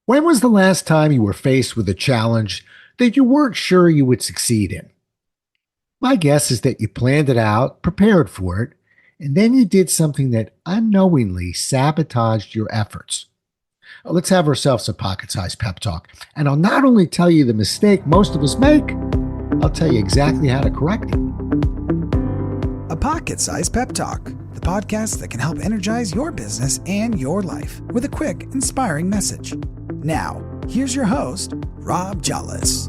When was the last time you were faced with a challenge that you weren't sure you would succeed in? My guess is that you planned it out, prepared for it, and then you did something that unknowingly sabotaged your efforts. Let's have ourselves a pocket sized pep talk. And I'll not only tell you the mistake most of us make, I'll tell you exactly how to correct it. A Pocket Sized Pep Talk, the podcast that can help energize your business and your life with a quick, inspiring message. Now, here's your host, Rob Jollis.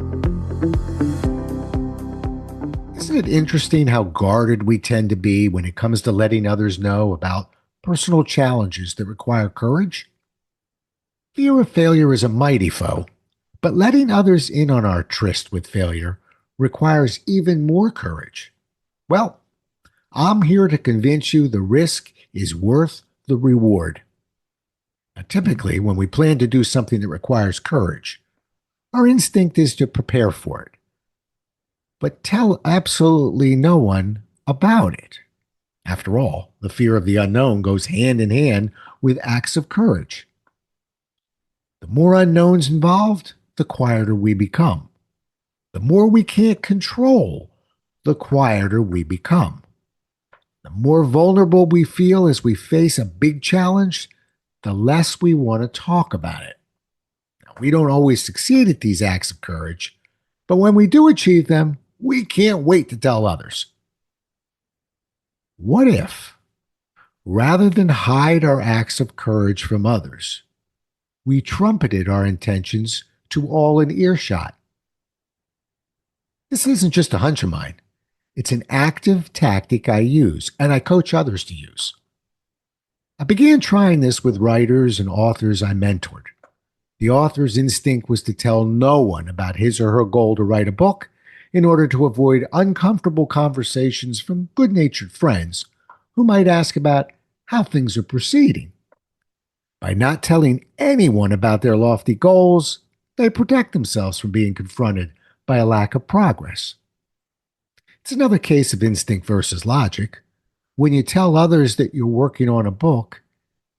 Isn't it interesting how guarded we tend to be when it comes to letting others know about personal challenges that require courage? Fear of failure is a mighty foe, but letting others in on our tryst with failure requires even more courage. Well, I'm here to convince you the risk is worth the reward. Now, typically, when we plan to do something that requires courage, our instinct is to prepare for it, but tell absolutely no one about it. After all, the fear of the unknown goes hand in hand with acts of courage. The more unknowns involved, the quieter we become. The more we can't control, the quieter we become. The more vulnerable we feel as we face a big challenge, the less we want to talk about it. Now, we don't always succeed at these acts of courage, but when we do achieve them, we can't wait to tell others. What if, rather than hide our acts of courage from others, we trumpeted our intentions to all in earshot? This isn't just a hunch of mine. It's an active tactic I use, and I coach others to use. I began trying this with writers and authors I mentored. The author's instinct was to tell no one about his or her goal to write a book in order to avoid uncomfortable conversations from good-natured friends who might ask about how things are proceeding. By not telling anyone about their lofty goals, they protect themselves from being confronted by a lack of progress. It's another case of instinct versus logic. When you tell others that you're working on a book,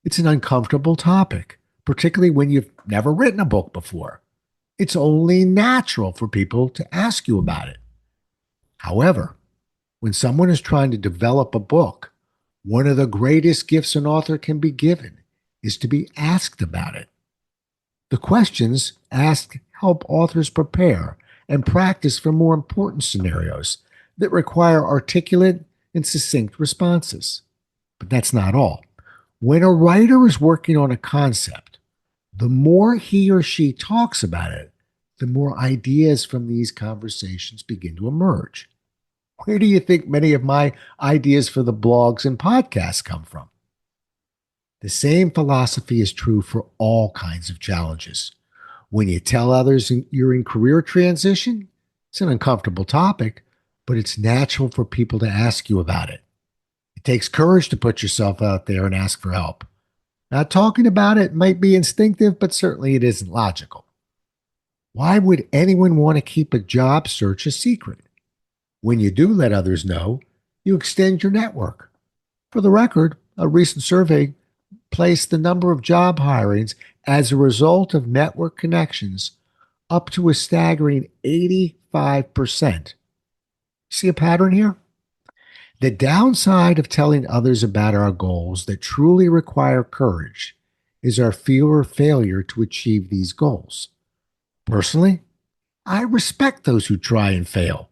it's an uncomfortable topic, particularly when you've never written a book before. It's only natural for people to ask you about it. However, when someone is trying to develop a book, one of the greatest gifts an author can be given is to be asked about it. The questions asked help authors prepare and practice for more important scenarios that require articulate and succinct responses. But that's not all. When a writer is working on a concept, the more he or she talks about it, the more ideas from these conversations begin to emerge. Where do you think many of my ideas for the blogs and podcasts come from? The same philosophy is true for all kinds of challenges. When you tell others you're in career transition, it's an uncomfortable topic, but it's natural for people to ask you about it. It takes courage to put yourself out there and ask for help. Not talking about it might be instinctive, but certainly it isn't logical. Why would anyone want to keep a job search a secret? When you do let others know, you extend your network. For the record, a recent survey placed the number of job hirings as a result of network connections up to a staggering 85%. See a pattern here? The downside of telling others about our goals that truly require courage is our fear of failure to achieve these goals. Personally, I respect those who try and fail.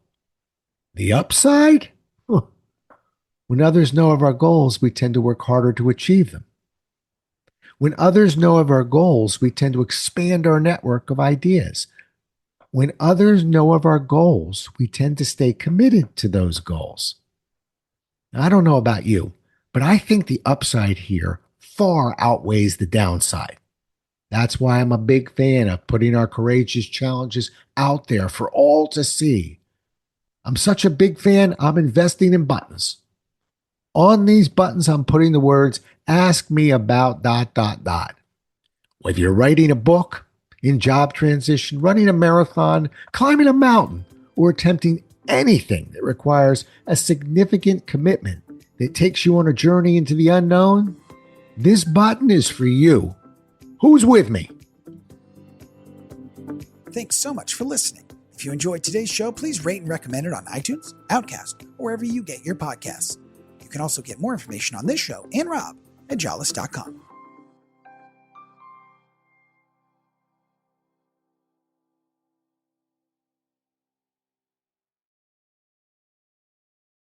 The upside? When others know of our goals, we tend to work harder to achieve them. When others know of our goals, we tend to expand our network of ideas. When others know of our goals, we tend to stay committed to those goals. Now, I don't know about you, but I think the upside here far outweighs the downside. That's why I'm a big fan of putting our courageous challenges out there for all to see. I'm such a big fan, I'm investing in buttons. On these buttons, I'm putting the words, ask me about ... Whether you're writing a book, in job transition, running a marathon, climbing a mountain, or attempting anything that requires a significant commitment that takes you on a journey into the unknown, this button is for you. Who's with me? Thanks so much for listening. If you enjoyed today's show, please rate and recommend it on iTunes, Outcast, or wherever you get your podcasts. You can also get more information on this show and Rob at jollis.com.